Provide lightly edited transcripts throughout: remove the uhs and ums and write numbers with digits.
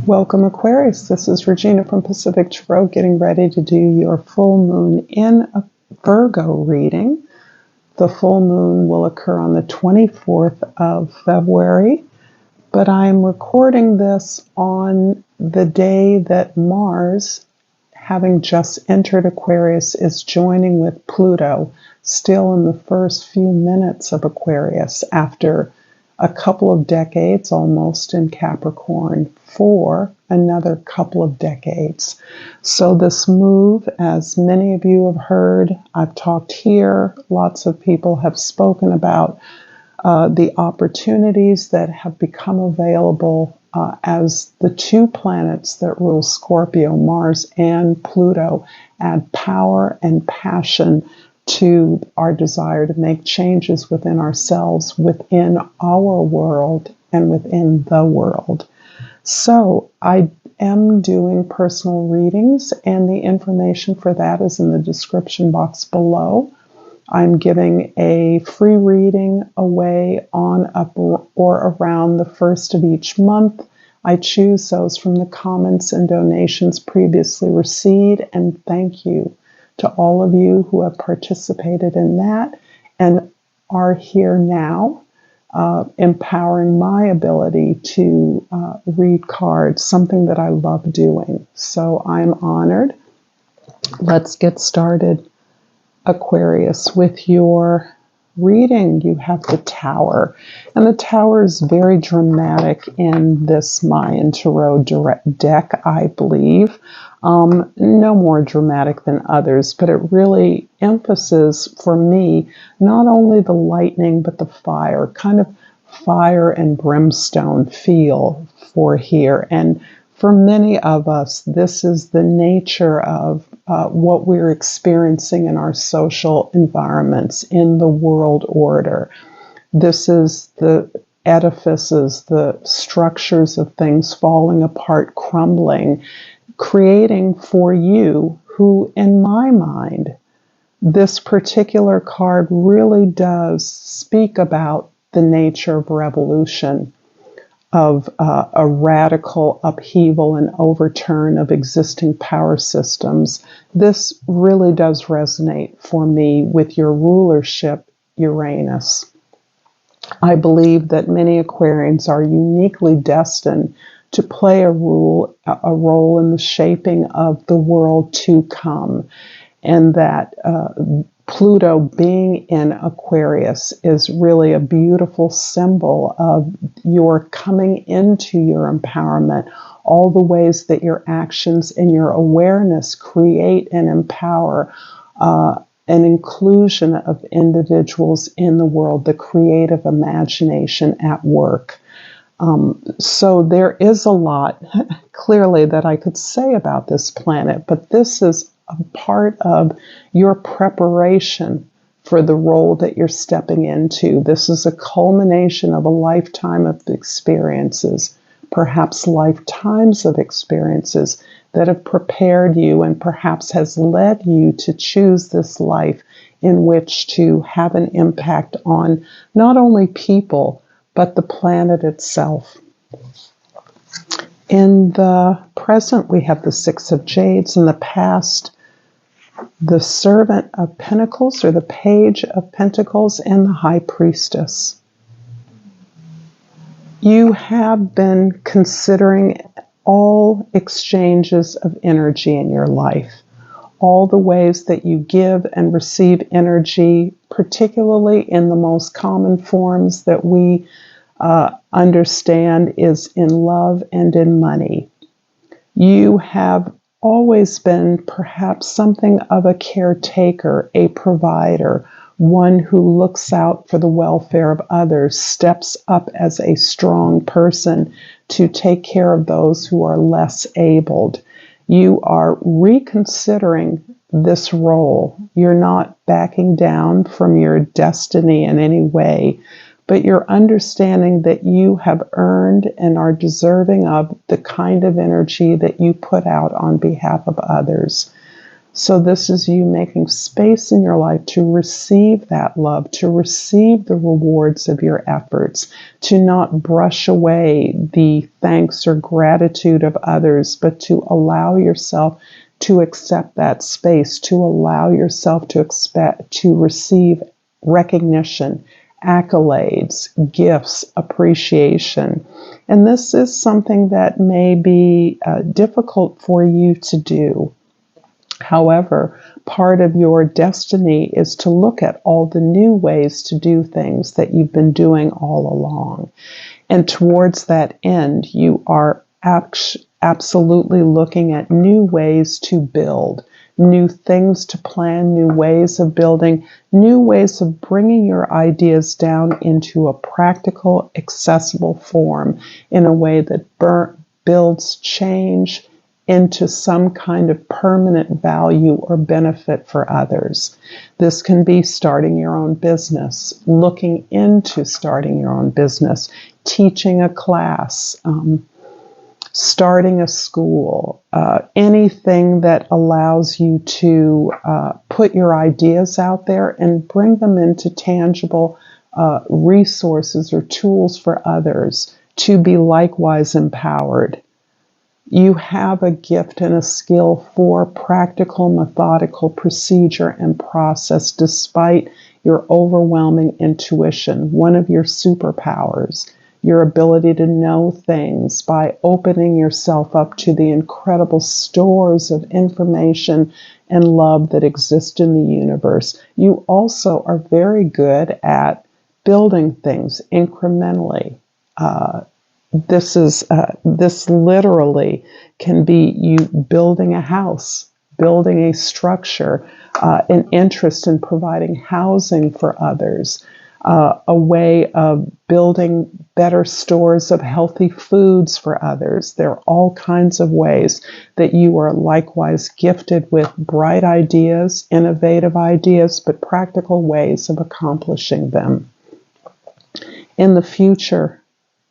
Welcome, Aquarius. This is Regina from Pacific Tarot, getting ready to do your full moon in a Virgo reading. The full moon will occur on the 24th of February, but I'm recording this on the day that Mars, having just entered Aquarius, is joining with Pluto, still in the first few minutes of Aquarius after a couple of decades almost in Capricorn for another couple of decades. So this move, as many of you have heard, I've talked here, lots of people have spoken about the opportunities that have become available as the two planets that rule Scorpio, Mars and Pluto, add power and passion to our desire to make changes within ourselves, within our world, and within the world. So I am doing personal readings, and the information for that is in the description box below. I'm giving a free reading away on, up, or around the first of each month. I choose those from the comments and donations previously received, and thank you to all of you who have participated in that and are here now, empowering my ability to read cards, something that I love doing. So I'm honored. Let's get started, Aquarius, with your reading. You have the Tower, and the Tower is very dramatic in this Mayan Tarot deck, I believe. No more dramatic than others, but it really emphasizes for me not only the lightning but the fire, kind of fire and brimstone feel for here. And for many of us, this is the nature of what we're experiencing in our social environments, in the world order. This is the edifices, the structures of things falling apart, crumbling, creating for you, who, in my mind, this particular card really does speak about the nature of revolution, of a radical upheaval and overturn of existing power systems. This really does resonate for me with your rulership, Uranus. I believe that many Aquarians are uniquely destined to play a role in the shaping of the world to come, and that Pluto being in Aquarius is really a beautiful symbol of your coming into your empowerment, all the ways that your actions and your awareness create and empower an inclusion of individuals in the world, the creative imagination at work. So there is a lot, clearly, that I could say about this planet, but this is a part of your preparation for the role that you're stepping into. This is a culmination of a lifetime of experiences, perhaps lifetimes of experiences that have prepared you and perhaps has led you to choose this life in which to have an impact on not only people, but the planet itself. In the present, we have the Six of Jades. In the past, the Servant of Pentacles, or the Page of Pentacles, and the High Priestess. You have been considering all exchanges of energy in your life, all the ways that you give and receive energy, particularly in the most common forms that we understand is in love and in money. You have always been perhaps something of a caretaker, a provider, one who looks out for the welfare of others, steps up as a strong person to take care of those who are less abled. You are reconsidering this role. You're not backing down from your destiny in any way, but you're understanding that you have earned and are deserving of the kind of energy that you put out on behalf of others. So this is you making space in your life to receive that love, to receive the rewards of your efforts, to not brush away the thanks or gratitude of others, but to allow yourself to accept that space, to allow yourself to receive recognition, accolades, gifts, appreciation. And this is something that may be difficult for you to do. However, part of your destiny is to look at all the new ways to do things that you've been doing all along. And towards that end, you are absolutely looking at new ways to build, new things to plan, new ways of building, new ways of bringing your ideas down into a practical, accessible form in a way that builds change into some kind of permanent value or benefit for others. This can be starting your own business, looking into starting your own business, teaching a class, starting a school, anything that allows you to put your ideas out there and bring them into tangible resources or tools for others to be likewise empowered. You have a gift and a skill for practical, methodical procedure and process despite your overwhelming intuition, one of your superpowers, your ability to know things by opening yourself up to the incredible stores of information and love that exist in the universe. You also are very good at building things incrementally. This literally can be you building a house, building a structure, an interest in providing housing for others, a way of building better stores of healthy foods for others. There are all kinds of ways that you are likewise gifted with bright ideas, innovative ideas, but practical ways of accomplishing them. In the future,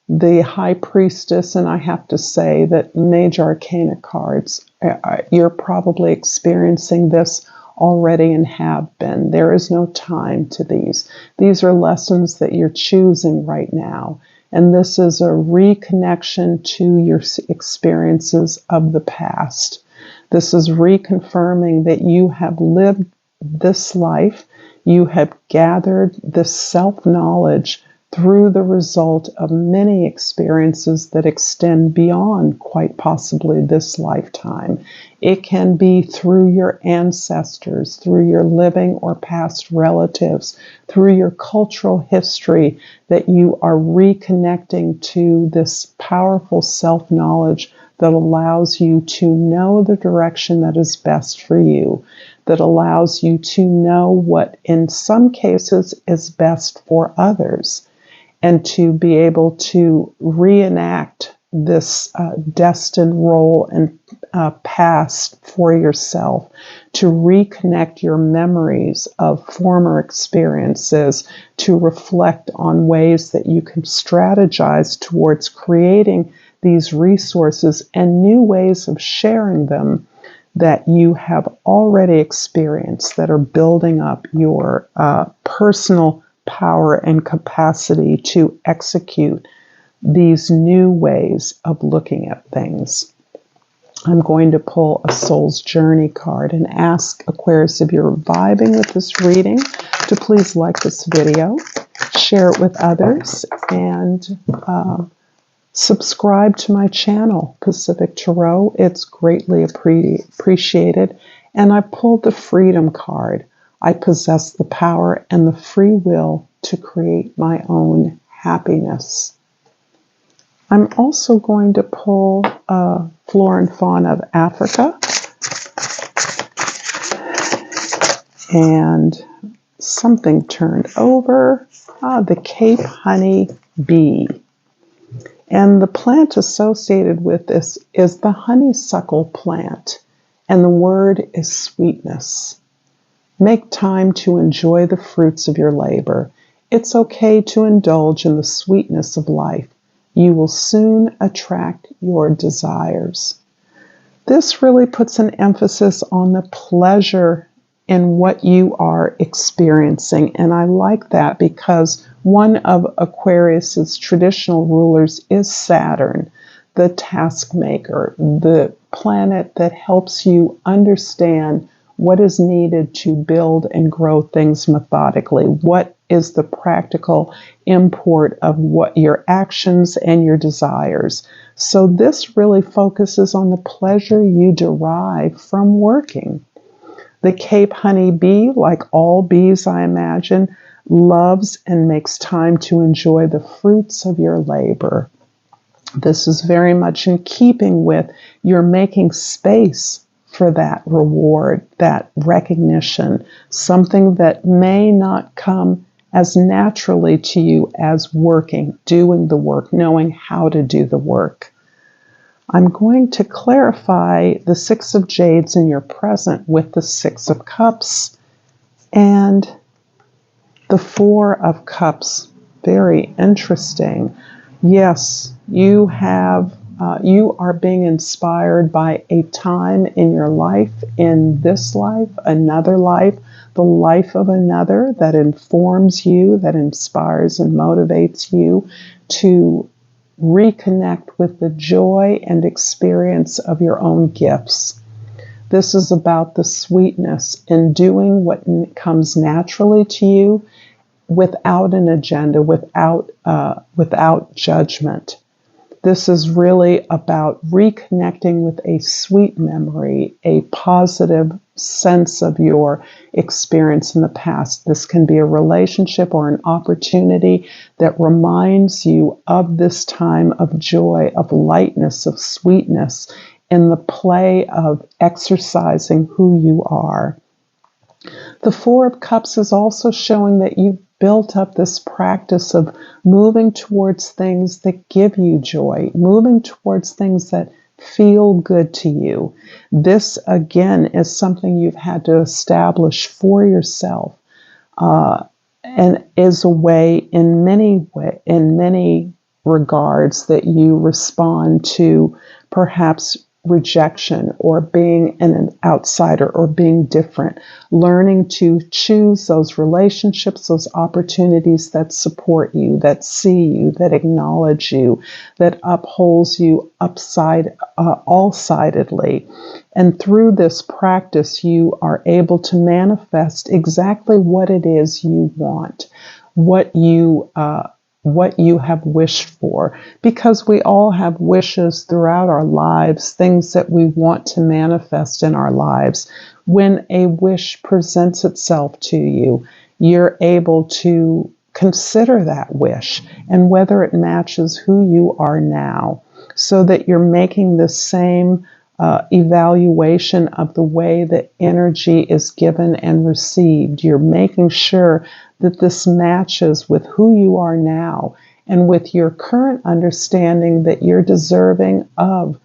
the High Priestess, and I have to say that Major Arcana cards, you're probably experiencing this already and have been. There is no time to these. These are lessons that you're choosing right now. And this is a reconnection to your experiences of the past. This is reconfirming that you have lived this life. You have gathered this self-knowledge through the result of many experiences that extend beyond quite possibly this lifetime. It can be through your ancestors, through your living or past relatives, through your cultural history that you are reconnecting to this powerful self-knowledge that allows you to know the direction that is best for you, that allows you to know what in some cases is best for others, and to be able to reenact this destined role and past for yourself, to reconnect your memories of former experiences, to reflect on ways that you can strategize towards creating these resources and new ways of sharing them that you have already experienced that are building up your personal power and capacity to execute these new ways of looking at things. I'm going to pull a Soul's Journey card and ask Aquarius, if you're vibing with this reading, to please like this video, share it with others, and subscribe to my channel, Pacific Tarot. It's greatly appreciated. And I pulled the Freedom card. I possess the power and the free will to create my own happiness. I'm also going to pull Flora and Fauna of Africa. And something turned over. The Cape Honey Bee. And the plant associated with this is the honeysuckle plant. And the word is sweetness. Make time to enjoy the fruits of your labor. It's okay to indulge in the sweetness of life. You will soon attract your desires. This really puts an emphasis on the pleasure in what you are experiencing. And I like that because one of Aquarius's traditional rulers is Saturn, the task maker, the planet that helps you understand what is needed to build and grow things methodically. What is the practical import of what your actions and your desires? So this really focuses on the pleasure you derive from working. The Cape honey bee, like all bees, I imagine, loves and makes time to enjoy the fruits of your labor. This is very much in keeping with your making space for that reward, that recognition, something that may not come as naturally to you as working, doing the work, knowing how to do the work. I'm going to clarify the Six of Jades in your present with the Six of Cups and the Four of Cups. Very interesting. Yes, you are being inspired by a time in your life, in this life, another life, the life of another that informs you, that inspires and motivates you to reconnect with the joy and experience of your own gifts. This is about the sweetness in doing what comes naturally to you without an agenda, without judgment. This is really about reconnecting with a sweet memory, a positive sense of your experience in the past. This can be a relationship or an opportunity that reminds you of this time of joy, of lightness, of sweetness, in the play of exercising who you are. The Four of Cups is also showing that you've built up this practice of moving towards things that give you joy, moving towards things that feel good to you. This, again, is something you've had to establish for yourself, and is a way, in many regards, that you respond to perhaps rejection or being an outsider or being different, learning to choose those relationships, those opportunities that support you, that see you, that acknowledge you, that upholds you all-sidedly. And through this practice, you are able to manifest exactly what it is you want, what you have wished for, because we all have wishes throughout our lives, things that we want to manifest in our lives. When a wish presents itself to you, you're able to consider that wish and whether it matches who you are now, so that you're making the same evaluation of the way that energy is given and received. You're making sure that this matches with who you are now and with your current understanding that you're deserving of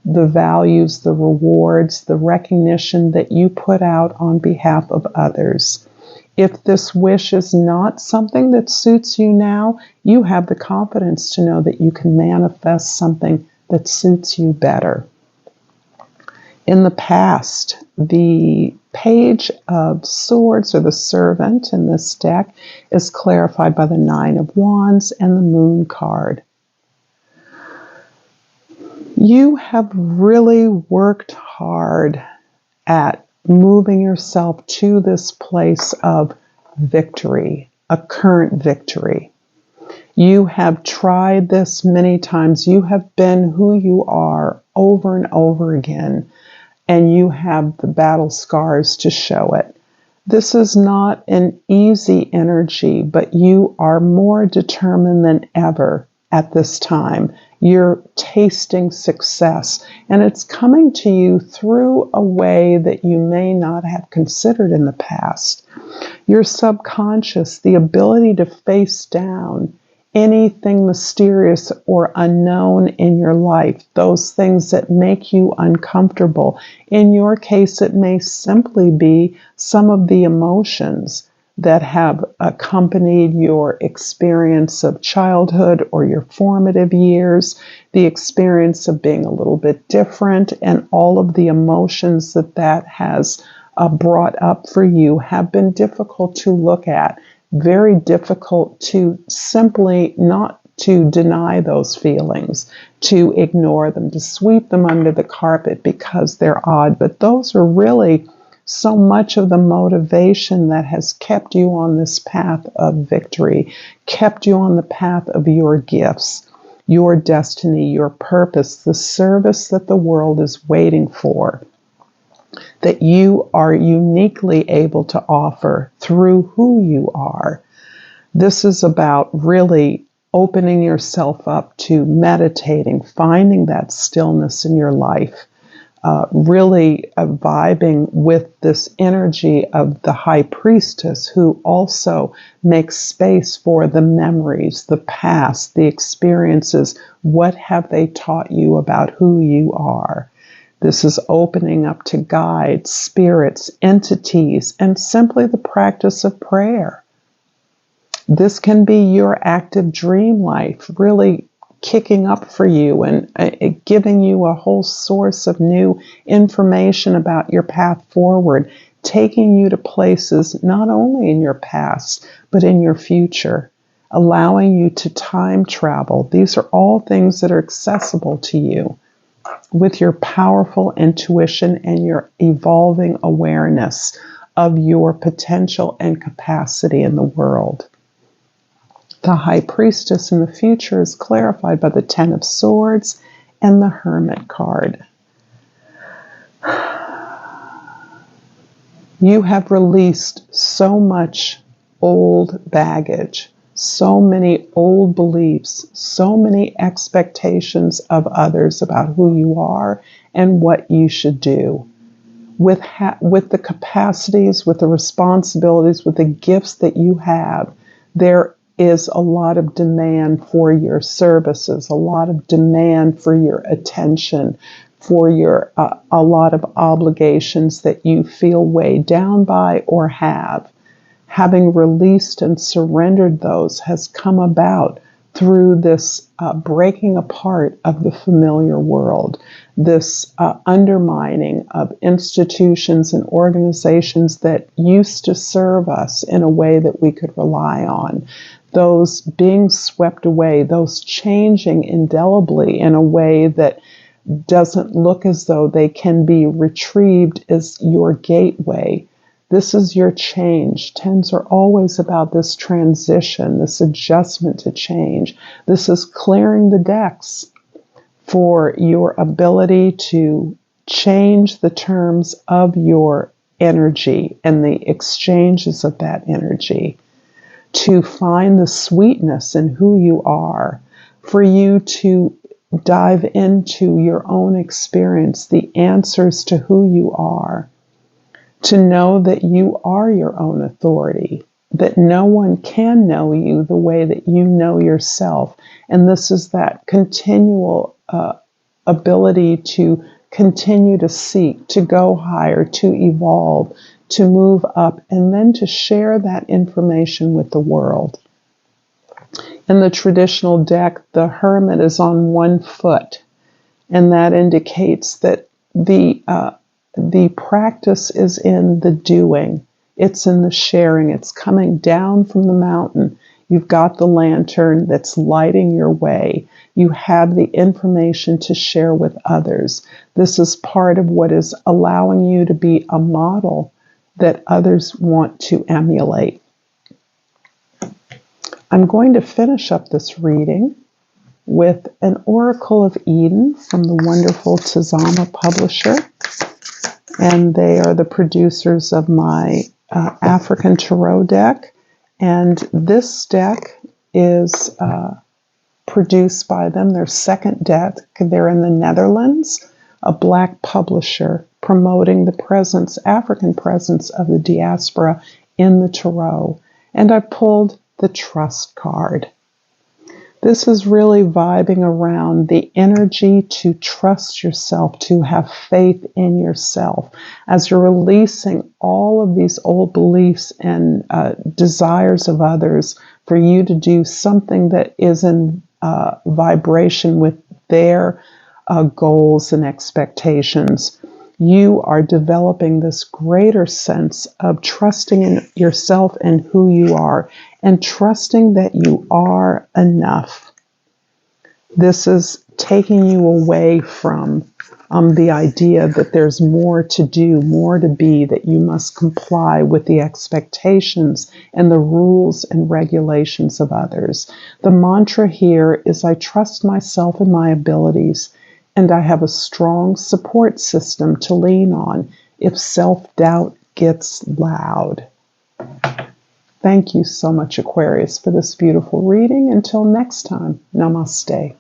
the values, the rewards, the recognition that you put out on behalf of others. If this wish is not something that suits you now, you have the confidence to know that you can manifest something that suits you better. In the past, the Page of Swords, or the Servant in this deck, is clarified by the Nine of Wands and the Moon card. You have really worked hard at moving yourself to this place of victory, a current victory. You have tried this many times. You have been who you are over and over again, and you have the battle scars to show it. This is not an easy energy, but you are more determined than ever at this time. You're tasting success, and it's coming to you through a way that you may not have considered in the past. Your subconscious, the ability to face down anything mysterious or unknown in your life, those things that make you uncomfortable. In your case, it may simply be some of the emotions that have accompanied your experience of childhood or your formative years, the experience of being a little bit different, and all of the emotions that has brought up for you have been difficult to look at, very difficult to simply not to deny those feelings, to ignore them, to sweep them under the carpet because they're odd. But those are really so much of the motivation that has kept you on this path of victory, kept you on the path of your gifts, your destiny, your purpose, the service that the world is waiting for, that you are uniquely able to offer through who you are. This is about really opening yourself up to meditating, finding that stillness in your life, really vibing with this energy of the high priestess, who also makes space for the memories, the past, the experiences. What have they taught you about who you are? This is opening up to guides, spirits, entities, and simply the practice of prayer. This can be your active dream life, really kicking up for you and giving you a whole source of new information about your path forward, taking you to places not only in your past, but in your future, allowing you to time travel. These are all things that are accessible to you with your powerful intuition and your evolving awareness of your potential and capacity in the world. The High Priestess in the future is clarified by the Ten of Swords and the Hermit card. You have released so much old baggage, so many old beliefs, so many expectations of others about who you are and what you should do. With the capacities, with the responsibilities, with the gifts that you have, there is a lot of demand for your services, a lot of demand for your attention, for your a lot of obligations that you feel weighed down by or have. Having released and surrendered those has come about through this breaking apart of the familiar world, this undermining of institutions and organizations that used to serve us in a way that we could rely on, those being swept away, those changing indelibly in a way that doesn't look as though they can be retrieved as your gateway. This is your change. Tens are always about this transition, this adjustment to change. This is clearing the decks for your ability to change the terms of your energy and the exchanges of that energy, to find the sweetness in who you are, for you to dive into your own experience, the answers to who you are, to know that you are your own authority, that no one can know you the way that you know yourself. And this is that continual ability to continue to seek, to go higher, to evolve, to move up, and then to share that information with the world. In the traditional deck, the Hermit is on one foot, and that indicates that the practice is in the doing. It's in the sharing. It's coming down from the mountain. You've got the lantern that's lighting your way. You have the information to share with others. This is part of what is allowing you to be a model that others want to emulate. I'm going to finish up this reading with an Oracle of Eden from the wonderful Tizama publisher. And they are the producers of my African Tarot deck. And this deck is produced by them, their second deck. They're in the Netherlands, a Black publisher promoting the presence, African presence of the diaspora in the Tarot. And I pulled the Trust card. This is really vibing around the energy to trust yourself, to have faith in yourself. As you're releasing all of these old beliefs and desires of others for you to do something that is in vibration with their goals and expectations, you are developing this greater sense of trusting in yourself and who you are, and trusting that you are enough. This is taking you away from the idea that there's more to do, more to be, that you must comply with the expectations and the rules and regulations of others. The mantra here is, I trust myself and my abilities, and I have a strong support system to lean on if self-doubt gets loud. Thank you so much, Aquarius, for this beautiful reading. Until next time, namaste.